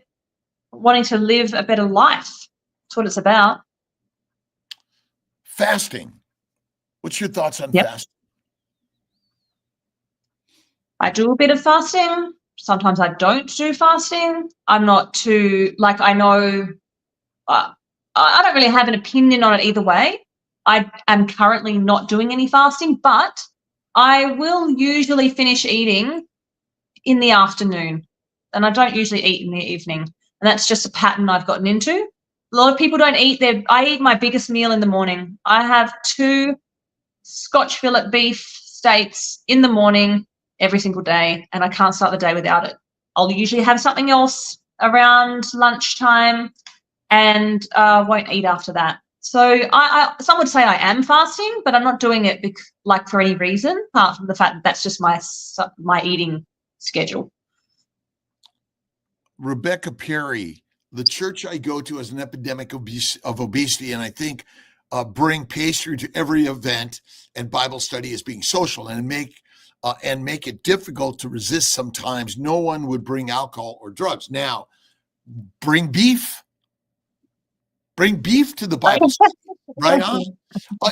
wanting to live a better life. That's what it's about. Fasting. What's your thoughts on fasting? I do a bit of fasting. Sometimes I don't do fasting. I'm not too, I know, I don't really have an opinion on it either way. I am currently not doing any fasting, but I will usually finish eating in the afternoon, and I don't usually eat in the evening. And that's just a pattern I've gotten into. A lot of people don't eat I eat my biggest meal in the morning. I have 2 Scotch fillet beef steaks in the morning every single day, and I can't start the day without it. I'll usually have something else around lunchtime and won't eat after that. So some would say I am fasting, but I'm not doing it for any reason apart from the fact that that's just my eating schedule. Rebecca Perry, the church I go to has an epidemic of obesity, and I think bring pastry to every event and Bible study as being social and make it difficult to resist sometimes. No one would bring alcohol or drugs. Now, bring beef. Bring beef to the Bible study, right on.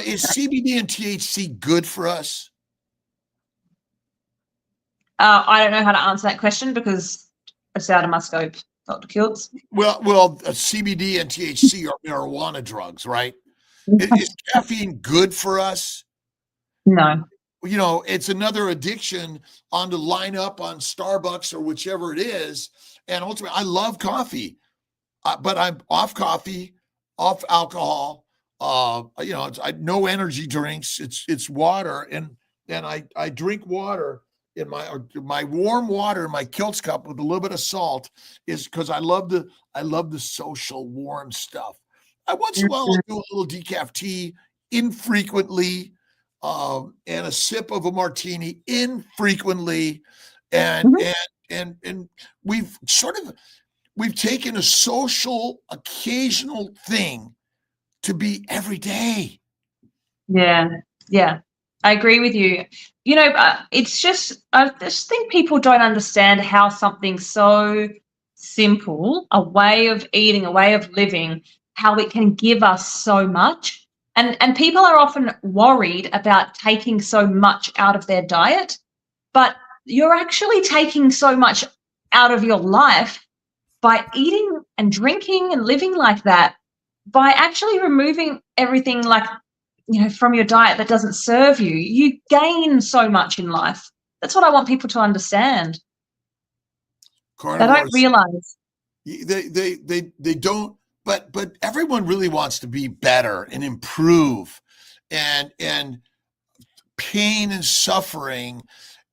Is CBD and THC good for us? I don't know how to answer that question because it's out of my scope, Dr. Kiltz. Well, CBD and THC are marijuana drugs, right? Is caffeine good for us? No. It's another addiction on to line up on Starbucks or whichever it is. And ultimately, I love coffee, but I'm off coffee, off alcohol. No energy drinks. It's water, and I drink water in my warm water in my Kiltz cup with a little bit of salt is because I love the social warm stuff. Once in a while I'll do a little decaf tea infrequently, and a sip of a martini infrequently, and we've taken a social occasional thing to be every day. Yeah, I agree with you. It's just, I just think people don't understand how something so simple, a way of eating, a way of living, how it can give us so much. And people are often worried about taking so much out of their diet, but you're actually taking so much out of your life by eating and drinking and living like that, by actually removing everything from your diet that doesn't serve you. You gain so much in life. That's what I want people to understand. They don't realize. They don't, but everyone really wants to be better and improve, and pain and suffering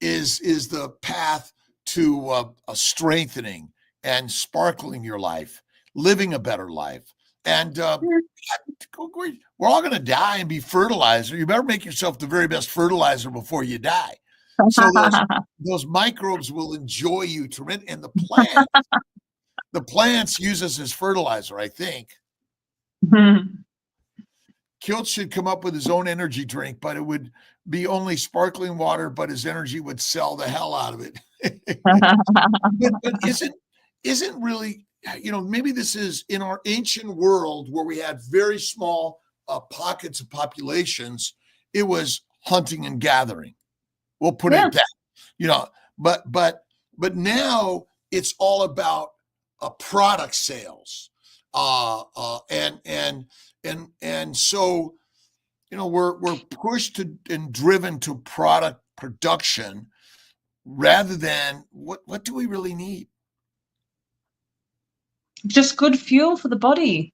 is the path to a strengthening and sparkling your life, living a better life. And we're all going to die and be fertilizer. You better make yourself the very best fertilizer before you die. So those microbes will enjoy you tremendously. And the plants use us as fertilizer, I think. Kiltz should come up with his own energy drink, but it would be only sparkling water, but his energy would sell the hell out of it. But isn't really, maybe this is in our ancient world where we had very small pockets of populations. It was hunting and gathering. We'll put it at that, but now it's all about product sales, and so we're pushed to and driven to product production rather than what do we really need? Just good fuel for the body.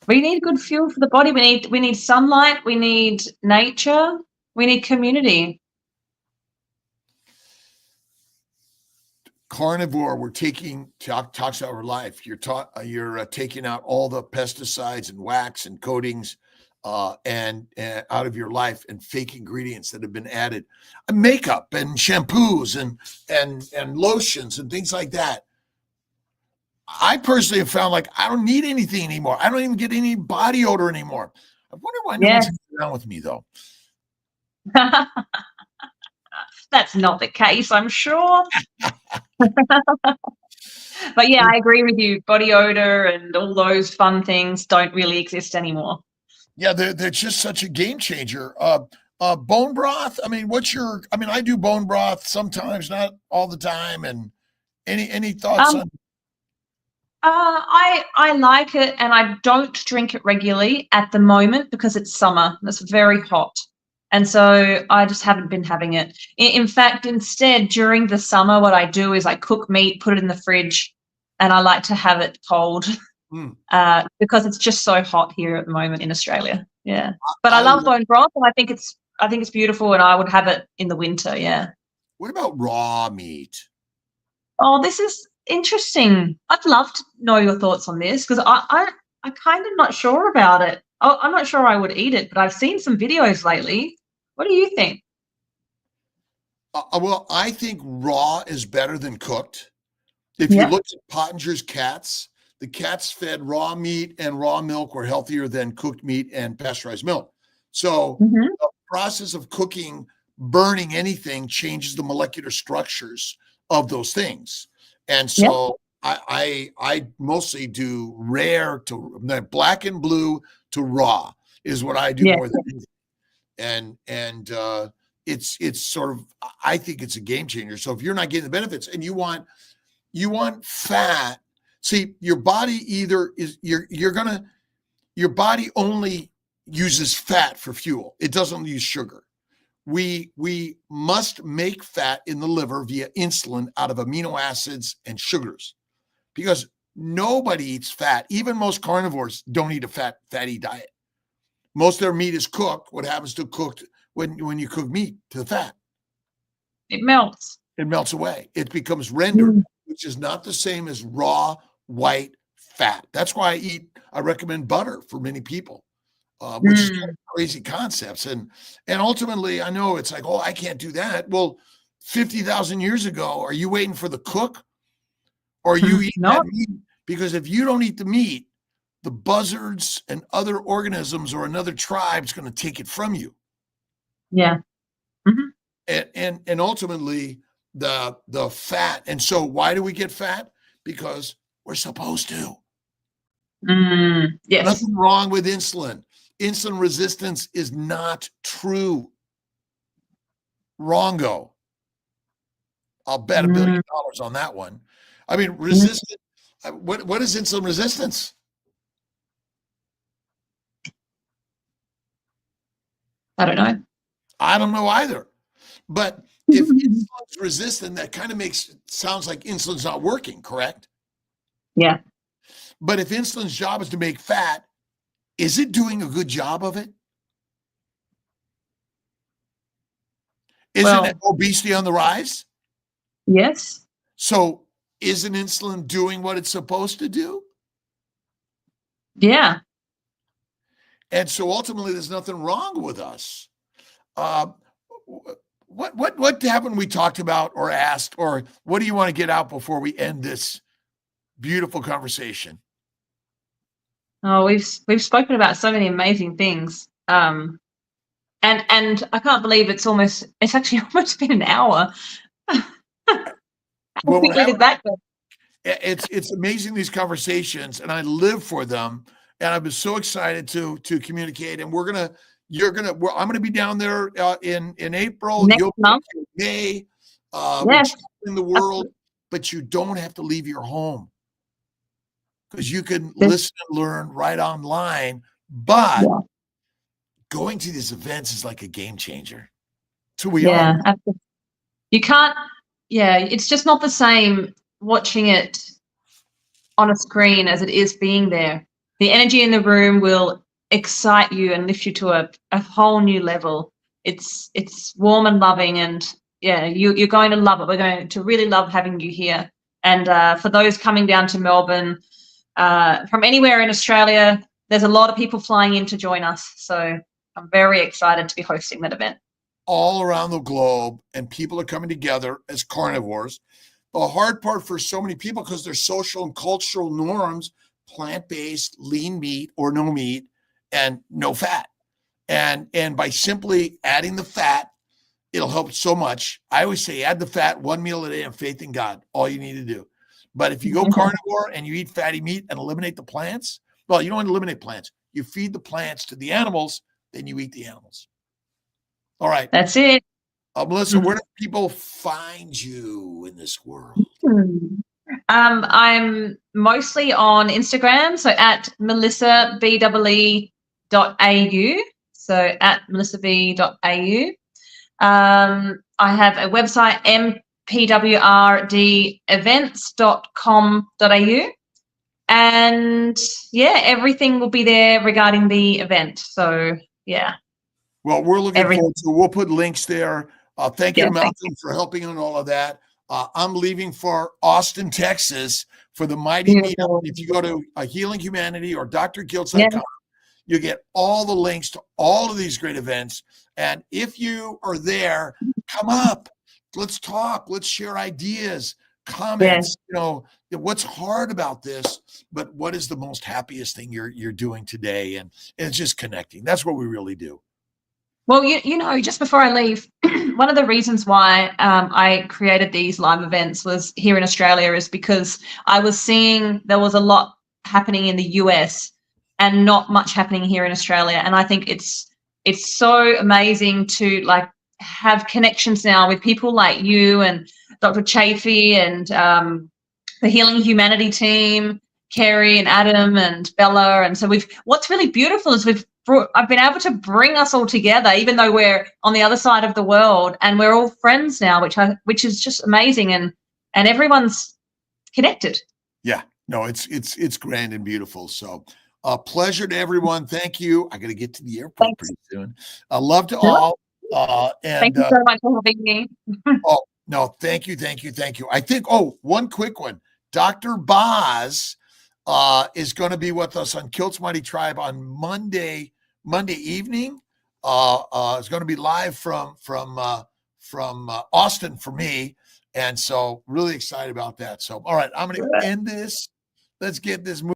We need good fuel for the body. We need sunlight. We need nature. We need community. Carnivore, we're taking talks about our life. You're taking out all the pesticides and wax and coatings and out of your life, and fake ingredients that have been added, makeup and shampoos and lotions and things like that. I personally have found like I don't need anything anymore. I don't even get any body odor anymore. I wonder why no one's around with me though. That's not the case, I'm sure. But yeah, I agree with you. Body odor and all those fun things don't really exist anymore. Yeah, they're just such a game changer. Bone broth. I mean, I do bone broth sometimes, not all the time. And any thoughts on? I like it, and I don't drink it regularly at the moment because it's summer. It's very hot. And so I just haven't been having it. In fact, instead, during the summer, what I do is I cook meat, put it in the fridge, and I like to have it cold because it's just so hot here at the moment in Australia. Yeah, but I love bone broth, and I think it's beautiful, and I would have it in the winter. Yeah. What about raw meat? Oh, this is interesting. I'd love to know your thoughts on this because I kind of not sure about it. I'm not sure I would eat it, but I've seen some videos lately. What do you think? Well, I think raw is better than cooked. If you look at Pottinger's cats, the cats fed raw meat and raw milk were healthier than cooked meat and pasteurized milk. So the process of cooking, burning anything changes the molecular structures of those things. And so I mostly do rare to black and blue to raw is what I do more than anything. And it's sort of, I think it's a game changer. So if you're not getting the benefits and you want fat, see, your body your body only uses fat for fuel. It doesn't use sugar. We must make fat in the liver via insulin out of amino acids and sugars because nobody eats fat. Even most carnivores don't eat a fatty diet. Most of their meat is cooked. What happens to cooked when you cook meat to the fat? It melts. It melts away. It becomes rendered, which is not the same as raw white fat. That's why I recommend butter for many people, which is kind of crazy concepts. And ultimately, I know it's like, oh, I can't do that. Well, 50,000 years ago, are you waiting for the cook, or are you eating that meat? Because if you don't eat the meat, the buzzards and other organisms or another tribe is going to take it from you. Yeah. And ultimately the fat. And so why do we get fat? Because we're supposed to. Yes. Nothing wrong with insulin. Insulin resistance is not true. Wrongo. I'll bet $1 billion on that one. I mean, resistant. What is insulin resistance? I don't know. I don't know either. But if insulin's resistant, that kind of sounds like insulin's not working, correct? Yeah. But if insulin's job is to make fat, is it doing a good job of it? Isn't obesity on the rise? Yes. So isn't insulin doing what it's supposed to do? Yeah. And so ultimately, there's nothing wrong with us. What haven't we talked about or asked, or what do you want to get out before we end this beautiful conversation? Oh, we've spoken about so many amazing things. And I can't believe it's actually almost been an hour. How Well, quickly did that go? it's amazing, these conversations, and I live for them. And I've been so excited to communicate. And I'm gonna be down there in April. Next You'll be month? in May, Yes. which in the world, but you don't have to leave your home because you can listen and learn right online. But Yeah. going to these events is like a game changer. It's who we are. Yeah, absolutely. You can't, yeah, it's just not the same watching it on a screen as it is being there. The energy in the room will excite you and lift you to a whole new level. It's warm and loving, and yeah, you're going to love it. We're going to really love having you here. And for those coming down to Melbourne from anywhere in Australia, there's a lot of people flying in to join us. So I'm very excited to be hosting that event. All around the globe, and people are coming together as carnivores. The hard part for so many people, because their social and cultural norms, plant-based, lean meat or no meat, and no fat. And by simply adding the fat, it'll help so much. I always say add the fat, 1 meal a day, and faith in God. All you need to do. But if you go carnivore and you eat fatty meat and eliminate the plants, well, you don't eliminate plants. You feed the plants to the animals, then you eat the animals. All right. That's it. Melissa, where do people find you in this world? I'm mostly on Instagram, so at melissabee.au. So at melissabee.au. I have a website, mpwrdevents.com.au. And yeah, everything will be there regarding the event. So yeah. Well, we're looking forward to it. We'll put links there. Thank you to Malcolm for helping on all of that. I'm leaving for Austin, Texas for the Mighty Meetup. If you go to Healing Humanity or drkiltz.com, you get all the links to all of these great events. And if you are there, come up. Let's talk. Let's share ideas, comments. You know, what's hard about this, but what is the most happiest thing you're doing today? And it's just connecting. That's what we really do. Well, you know, just before I leave, one of the reasons why I created these live events was here in Australia is because I was seeing there was a lot happening in the US and not much happening here in Australia. And I think it's so amazing to like have connections now with people like you and Dr. Chafee and the Healing Humanity team, Kerry and Adam and Bella. And so what's really beautiful is I've been able to bring us all together, even though we're on the other side of the world, and we're all friends now, which is just amazing, and everyone's connected. Yeah, no, it's grand and beautiful. So, pleasure to everyone. Thank you. I got to get to the airport pretty soon. Love to all. And thank you so much for having me. Oh no, thank you. I think. Oh, one quick one. Dr. Boz is going to be with us on Kilt's Mighty Tribe on Monday evening. It's going to be live from Austin for me, and so really excited about that. So, all right, I'm going to end this. Let's get this moving.